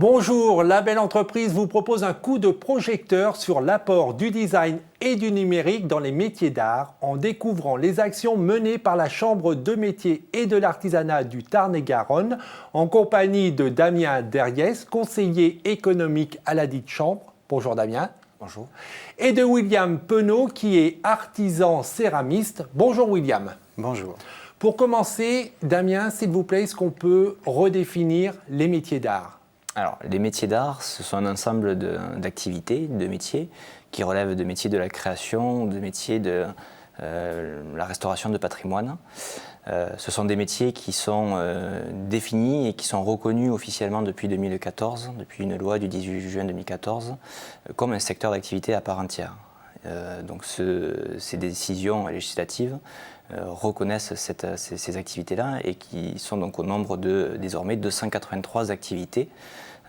Bonjour, la belle entreprise vous propose un coup de projecteur sur l'apport du design et du numérique dans les métiers d'art en découvrant les actions menées par la Chambre de métiers et de l'artisanat du Tarn-et-Garonne en compagnie de Damien Derriès, conseiller économique à la dite Chambre. Bonjour Damien. Bonjour. Et de William Penaud qui est artisan céramiste. Bonjour William. Bonjour. Pour commencer, Damien, s'il vous plaît, est-ce qu'on peut redéfinir les métiers d'art ? Alors, les métiers d'art, ce sont un ensemble d'activités, de métiers, qui relèvent de métiers de la création, de métiers de la restauration de patrimoine. Ce sont des métiers qui sont définis et qui sont reconnus officiellement depuis 2014, depuis une loi du 18 juin 2014, comme un secteur d'activité à part entière. Donc ces décisions législatives reconnaissent ces activités-là et qui sont donc au nombre de désormais 283 activités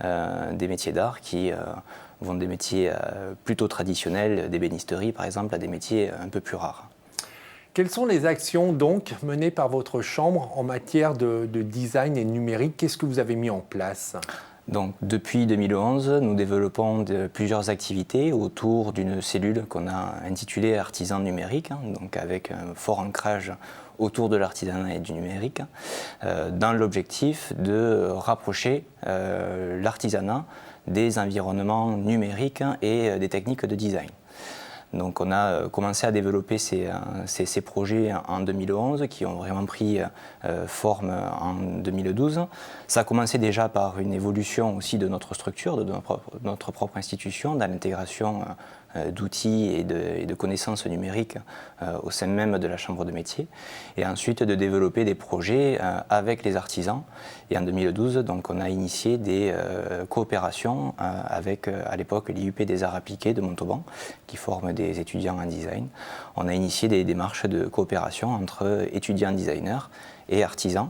des métiers d'art qui vont des métiers plutôt traditionnels, d'ébénisterie par exemple, à des métiers un peu plus rares. Quelles sont les actions donc menées par votre chambre en matière de design et numérique? Qu'est-ce que vous avez mis en place? Donc, depuis 2011, nous développons plusieurs activités autour d'une cellule qu'on a intitulée Artisan numérique, donc avec un fort ancrage autour de l'artisanat et du numérique, dans l'objectif de rapprocher l'artisanat des environnements numériques et des techniques de design. Donc on a commencé à développer ces projets en 2011 qui ont vraiment pris forme en 2012. Ça a commencé déjà par une évolution aussi de notre structure, de notre propre institution, dans l'intégration d'outils et de connaissances numériques au sein même de la Chambre de métier. Et ensuite de développer des projets avec les artisans. Et en 2012, donc, on a initié des coopérations avec à l'époque l'IUP des arts appliqués de Montauban, qui forme des étudiants en design. On a initié des démarches de coopération entre étudiants designers et artisans,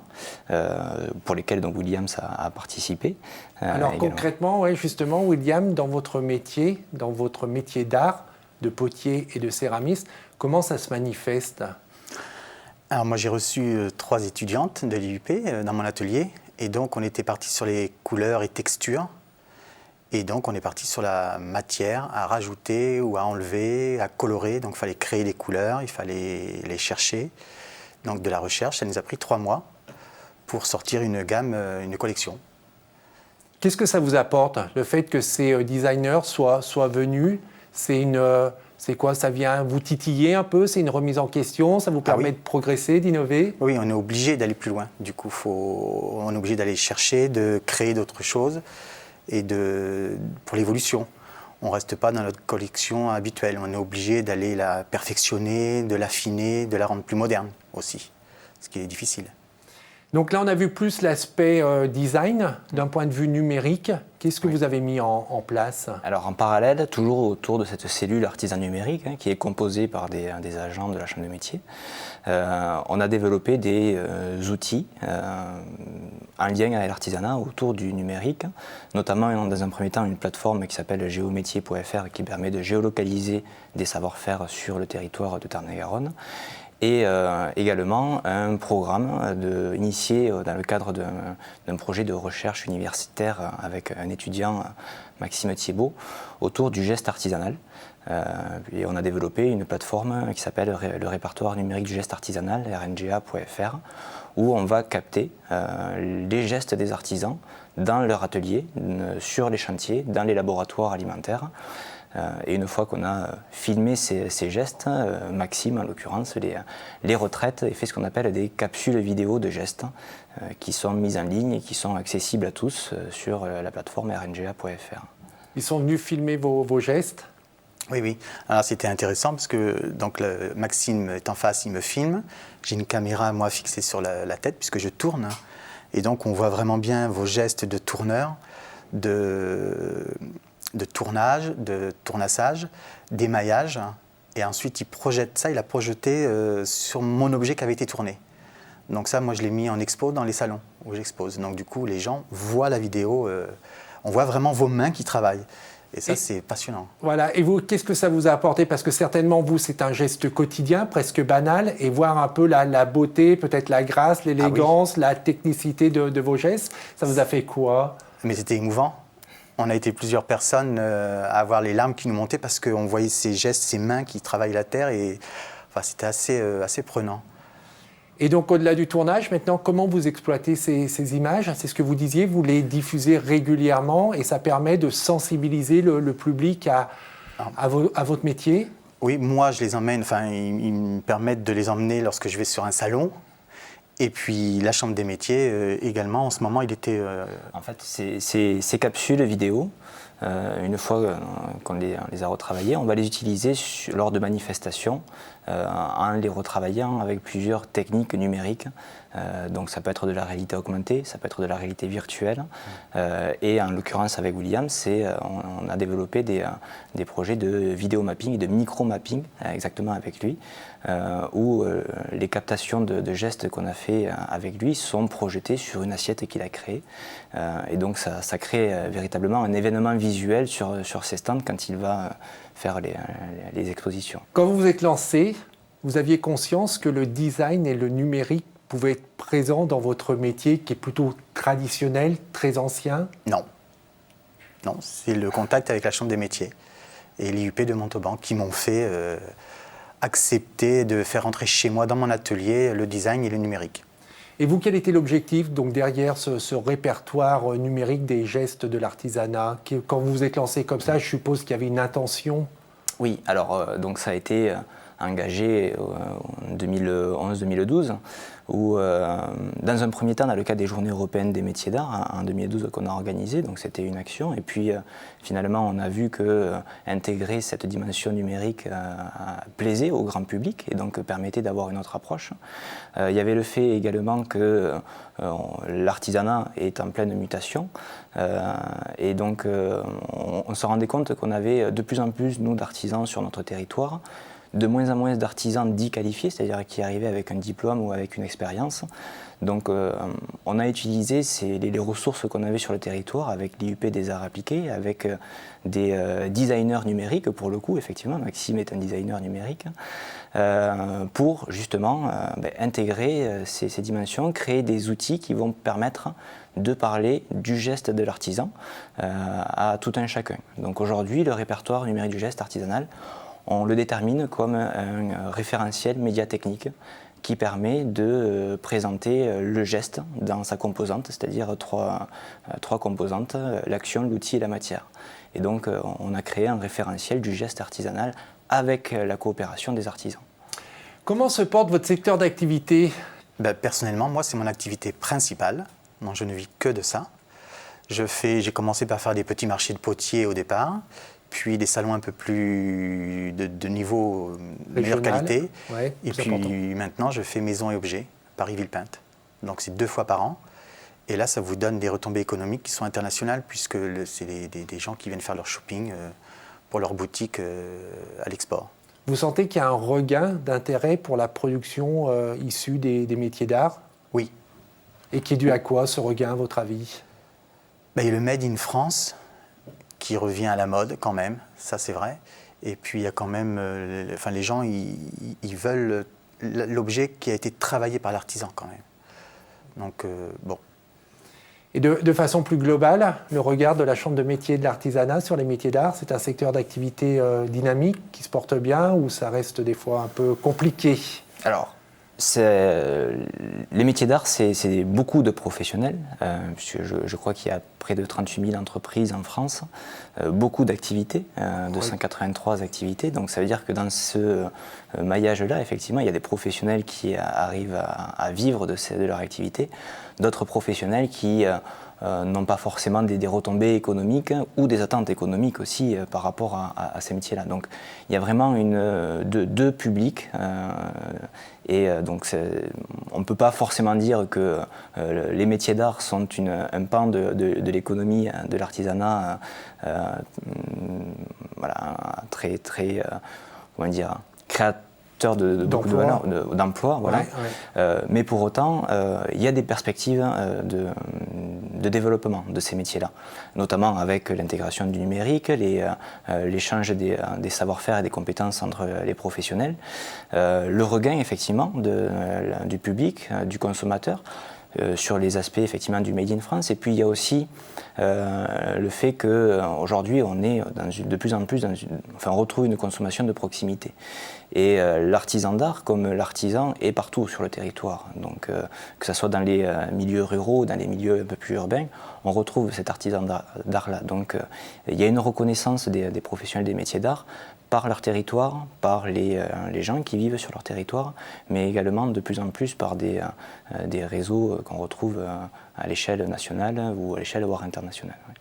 pour lesquels donc Williams a participé. Alors également. concrètement, ouais, justement, William, dans votre métier d'art, de potier et de céramiste, comment ça se manifeste? Alors moi j'ai reçu 3 étudiantes de l'IUP dans mon atelier et donc on était parti sur les couleurs et textures et donc on est parti sur la matière à rajouter ou à enlever, à colorer, donc il fallait créer les couleurs, il fallait les chercher, donc de la recherche, ça nous a pris 3 mois pour sortir une gamme, une collection. Qu'est-ce que ça vous apporte, le fait que ces designers soient venus? C'est quoi? Ça vient vous titiller un peu? C'est une remise en question? Ça vous permet de progresser, d'innover? Oui, on est obligé d'aller plus loin. Du coup, on est obligé d'aller chercher, de créer d'autres choses et pour l'évolution. On ne reste pas dans notre collection habituelle. On est obligé d'aller la perfectionner, de l'affiner, de la rendre plus moderne aussi, ce qui est difficile. Donc là, on a vu plus l'aspect design d'un point de vue numérique. Qu'est-ce que vous avez mis en place? Alors en parallèle, toujours autour de cette cellule artisan numérique qui est composée par des agents de la Chambre de métier, on a développé des outils en lien avec l'artisanat autour du numérique, notamment dans un premier temps une plateforme qui s'appelle geométier.fr qui permet de géolocaliser des savoir-faire sur le territoire de Tarn-et-Garonne. Et également un programme initié dans le cadre d'un projet de recherche universitaire avec un étudiant, Maxime Thiebaud, autour du geste artisanal. Et on a développé une plateforme qui s'appelle le répertoire numérique du geste artisanal, rnga.fr, où on va capter les gestes des artisans dans leur atelier, sur les chantiers, dans les laboratoires alimentaires. Et une fois qu'on a filmé ces gestes, Maxime en l'occurrence les retraite et fait ce qu'on appelle des capsules vidéo de gestes qui sont mises en ligne et qui sont accessibles à tous sur la plateforme rnga.fr. Ils sont venus filmer vos gestes? Oui. Alors c'était intéressant parce que donc, Maxime est en face, il me filme. J'ai une caméra moi fixée sur la tête puisque je tourne. Et donc on voit vraiment bien vos gestes de tourneur, de tournage, de tournassage, d'émaillage. Et ensuite, il a projeté sur mon objet qui avait été tourné. Donc ça, moi, je l'ai mis en expo dans les salons où j'expose. Donc du coup, les gens voient la vidéo, on voit vraiment vos mains qui travaillent. Et ça, c'est passionnant. Voilà. Et vous, qu'est-ce que ça vous a apporté? Parce que certainement, vous, c'est un geste quotidien, presque banal, et voir un peu la beauté, peut-être la grâce, l'élégance, la technicité de vos gestes, ça vous a fait quoi? Mais c'était émouvant. On a été plusieurs personnes à avoir les larmes qui nous montaient parce qu'on voyait ces gestes, ces mains qui travaillent la terre et enfin, c'était assez prenant. Et donc, au-delà du tournage, maintenant, comment vous exploitez ces images? C'est ce que vous disiez, vous les diffusez régulièrement et ça permet de sensibiliser le public à votre métier? Oui, moi je les emmène, enfin ils me permettent de les emmener lorsque je vais sur un salon. Et puis la Chambre des métiers également, en ce moment il était... En fait, ces capsules vidéo, une fois qu'on les a retravaillées, on va les utiliser lors de manifestations en les retravaillant avec plusieurs techniques numériques. Donc ça peut être de la réalité augmentée, ça peut être de la réalité virtuelle. Et en l'occurrence avec William, on a développé des projets de vidéo mapping et de micro mapping exactement avec lui, où les captations de gestes qu'on a fait avec lui sont projetées sur une assiette qu'il a créée. Et donc ça crée véritablement un événement visuel sur ses stands quand il va faire les expositions. Quand vous vous êtes lancé, vous aviez conscience que le design et le numérique pouvaient être présents dans votre métier qui est plutôt traditionnel, très ancien? Non. Non, c'est le contact avec la Chambre des métiers et l'IUP de Montauban qui m'ont fait accepter de faire entrer chez moi dans mon atelier le design et le numérique. Et vous, quel était l'objectif donc derrière ce répertoire numérique des gestes de l'artisanat? Quand vous vous êtes lancé comme ça, je suppose qu'il y avait une intention? Oui, alors donc ça a été engagé en 2011-2012, où dans un premier temps, dans le cadre des Journées européennes des métiers d'art, en 2012 qu'on a organisé, donc c'était une action, et puis finalement on a vu que intégrer cette dimension numérique plaisait au grand public et donc permettait d'avoir une autre approche. Il y avait le fait également que l'artisanat est en pleine mutation, et donc on se rendait compte qu'on avait de plus en plus, nous, d'artisans sur notre territoire, de moins en moins d'artisans dits qualifiés, c'est-à-dire qui arrivaient avec un diplôme ou avec une expérience. Donc on a utilisé les ressources qu'on avait sur le territoire avec l'IUP des arts appliqués, avec des designers numériques, pour le coup, effectivement, Maxime est un designer numérique, pour justement intégrer ces dimensions, créer des outils qui vont permettre de parler du geste de l'artisan à tout un chacun. Donc aujourd'hui, le répertoire numérique du geste artisanal, on le détermine comme un référentiel médiatechnique qui permet de présenter le geste dans sa composante, c'est-à-dire trois composantes, l'action, l'outil et la matière. Et donc on a créé un référentiel du geste artisanal avec la coopération des artisans. Comment se porte votre secteur d'activité? Personnellement, moi, c'est mon activité principale. Donc, je ne vis que de ça. J'ai commencé par faire des petits marchés de potiers au départ, puis des salons un peu plus de niveau meilleure qualité. Ouais, et puis maintenant, je fais maison et objets, Paris-Villepinte. Donc c'est 2 fois par an. Et là, ça vous donne des retombées économiques qui sont internationales, puisque c'est des gens qui viennent faire leur shopping pour leur boutique à l'export. Vous sentez qu'il y a un regain d'intérêt pour la production issue des métiers d'art? Oui. Et qui est dû à quoi, ce regain, à votre avis? Il y a le Made in France qui revient à la mode quand même, ça c'est vrai. Et puis il y a quand même, les gens ils veulent l'objet qui a été travaillé par l'artisan quand même. Donc bon. Et de façon plus globale, le regard de la Chambre de métiers et de l'artisanat sur les métiers d'art, c'est un secteur d'activité dynamique qui se porte bien ou ça reste des fois un peu compliqué? Alors, les métiers d'art, c'est beaucoup de professionnels, puisque je crois qu'il y a près de 38 000 entreprises en France, beaucoup d'activités, 283 activités. Donc ça veut dire que dans ce maillage-là, effectivement, il y a des professionnels qui arrivent à vivre de leur activité, d'autres professionnels qui n'ont pas forcément des retombées économiques ou des attentes économiques aussi par rapport à ces métiers-là. Donc il y a vraiment deux publics et donc on ne peut pas forcément dire que les métiers d'art sont un pan de l'économie, de l'artisanat très comment dire, créateur de beaucoup de valeurs, d'emplois, voilà. Ouais, ouais. Mais pour autant, il y a des perspectives de développement de ces métiers-là, notamment avec l'intégration du numérique, l'échange des savoir-faire et des compétences entre les professionnels, le regain effectivement du public, du consommateur, sur les aspects effectivement du Made in France. Et puis il y a aussi le fait qu'aujourd'hui on est de plus en plus on retrouve une consommation de proximité. Et l'artisan d'art, comme l'artisan, est partout sur le territoire. Donc que ce soit dans les milieux ruraux, dans les milieux un peu plus urbains, on retrouve cet artisan d'art-là. Donc il y a une reconnaissance des professionnels des métiers d'art par leur territoire, par les gens qui vivent sur leur territoire, mais également de plus en plus par des réseaux qu'on retrouve à l'échelle nationale ou à l'échelle voire internationale. Ouais.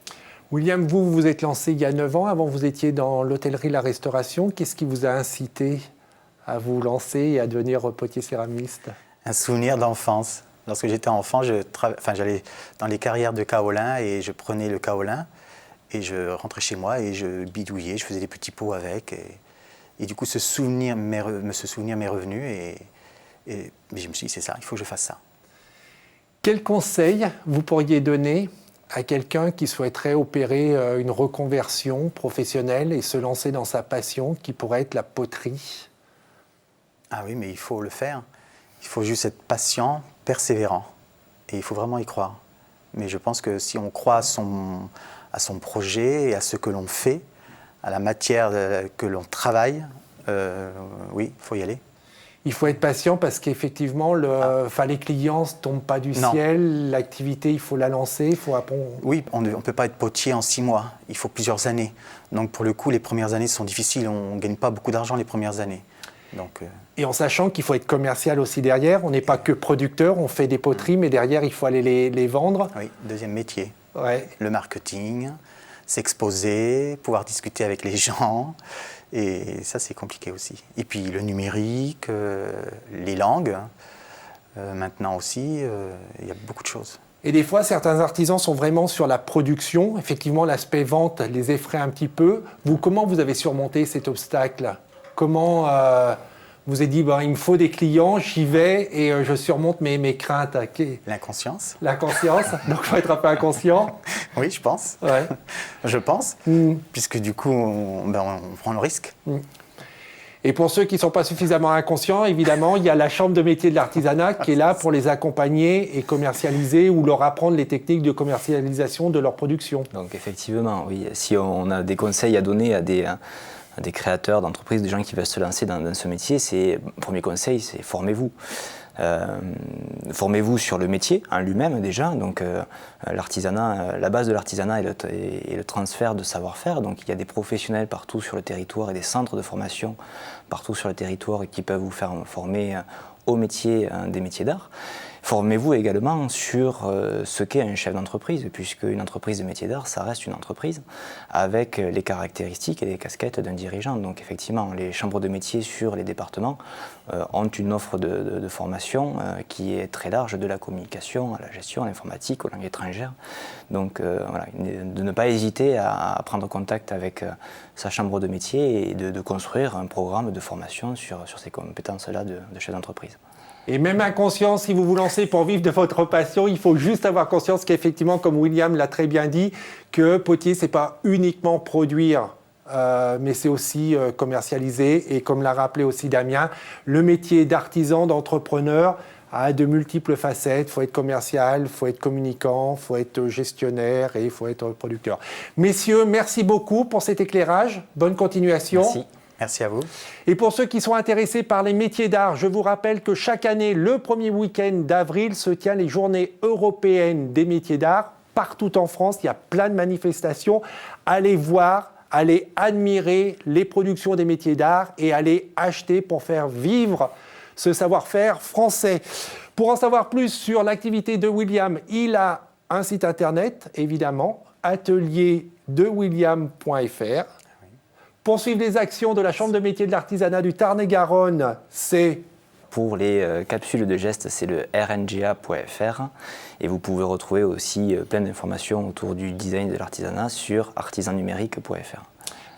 William, vous vous êtes lancé il y a 9 ans, avant vous étiez dans l'hôtellerie, la restauration. Qu'est-ce qui vous a incité à vous lancer et à devenir potier céramiste? Un souvenir d'enfance. Lorsque j'étais enfant, j'allais dans les carrières de kaolin et je prenais le kaolin et je rentrais chez moi et je bidouillais, je faisais des petits pots avec. Et du coup, ce souvenir m'est revenu et je me suis dit, c'est ça, il faut que je fasse ça. Quel conseil vous pourriez donner à quelqu'un qui souhaiterait opérer une reconversion professionnelle et se lancer dans sa passion qui pourrait être la poterie? Ah oui, mais il faut le faire. Il faut juste être patient, persévérant. Et il faut vraiment y croire. Mais je pense que si on croit à son projet et à ce que l'on fait, à la matière que l'on travaille, oui, il faut y aller. Il faut être patient parce qu'effectivement, les clients ne tombent pas du ciel. L'activité, il faut la lancer, il faut apprendre. Oui, on ne peut pas être potier en 6 mois. Il faut plusieurs années. Donc pour le coup, les premières années sont difficiles. On ne gagne pas beaucoup d'argent les premières années. Donc, Et en sachant qu'il faut être commercial aussi derrière. On n'est pas que producteur, on fait des poteries, mais derrière, il faut aller les vendre. Oui, deuxième métier. Ouais. Le marketing, s'exposer, pouvoir discuter avec les gens. Et ça, c'est compliqué aussi. Et puis le numérique, les langues, maintenant aussi, il y a beaucoup de choses. Et des fois, certains artisans sont vraiment sur la production. Effectivement, l'aspect vente les effraie un petit peu. Vous, comment vous avez surmonté cet obstacle? Comment vous avez dit, il me faut des clients, j'y vais et je surmonte mes craintes? L'inconscience. L'inconscience, donc il faut être un peu inconscient. Oui, je pense. Ouais. Je pense, puisque du coup, on prend le risque. Et pour ceux qui ne sont pas suffisamment inconscients, évidemment, il y a la Chambre de métier de l'artisanat qui est là pour les accompagner et commercialiser ou leur apprendre les techniques de commercialisation de leur production. Donc effectivement, oui, si on a des conseils à donner à des créateurs d'entreprises, des gens qui veulent se lancer dans ce métier, le premier conseil, c'est formez-vous. Formez-vous sur le métier en lui-même déjà, donc l'artisanat, la base de l'artisanat est le transfert de savoir-faire, donc il y a des professionnels partout sur le territoire et des centres de formation partout sur le territoire qui peuvent vous faire former au métier des métiers d'art. Formez-vous également sur ce qu'est un chef d'entreprise, puisque une entreprise de métier d'art, ça reste une entreprise avec les caractéristiques et les casquettes d'un dirigeant. Donc effectivement, les chambres de métier sur les départements ont une offre de formation qui est très large, de la communication à la gestion, à l'informatique, aux langues étrangères. Donc voilà, de ne pas hésiter à prendre contact avec sa chambre de métier et de construire un programme de formation sur ces compétences-là de chef d'entreprise. Et même inconscient, si vous vous lancez pour vivre de votre passion, il faut juste avoir conscience qu'effectivement, comme William l'a très bien dit, que potier, ce n'est pas uniquement produire, mais c'est aussi commercialiser. Et comme l'a rappelé aussi Damien, le métier d'artisan, d'entrepreneur a de multiples facettes. Il faut être commercial, il faut être communicant, il faut être gestionnaire et il faut être producteur. Messieurs, merci beaucoup pour cet éclairage. Bonne continuation. Merci. Merci à vous. Et pour ceux qui sont intéressés par les métiers d'art, je vous rappelle que chaque année, le premier week-end d'avril, se tient les journées européennes des métiers d'art. Partout en France, il y a plein de manifestations. Allez voir, allez admirer les productions des métiers d'art et allez acheter pour faire vivre ce savoir-faire français. Pour en savoir plus sur l'activité de William, il a un site internet, évidemment, atelierdewilliam.fr. Pour suivre les actions de la Chambre de métier de l'artisanat du Tarn-et-Garonne, c'est... Pour les capsules de gestes, c'est le rnga.fr. Et vous pouvez retrouver aussi plein d'informations autour du design de l'artisanat sur artisannumérique.fr.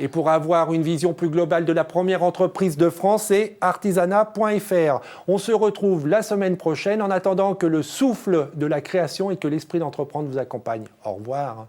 Et pour avoir une vision plus globale de la première entreprise de France, c'est artisanat.fr. On se retrouve la semaine prochaine en attendant que le souffle de la création et que l'esprit d'entreprendre vous accompagne. Au revoir.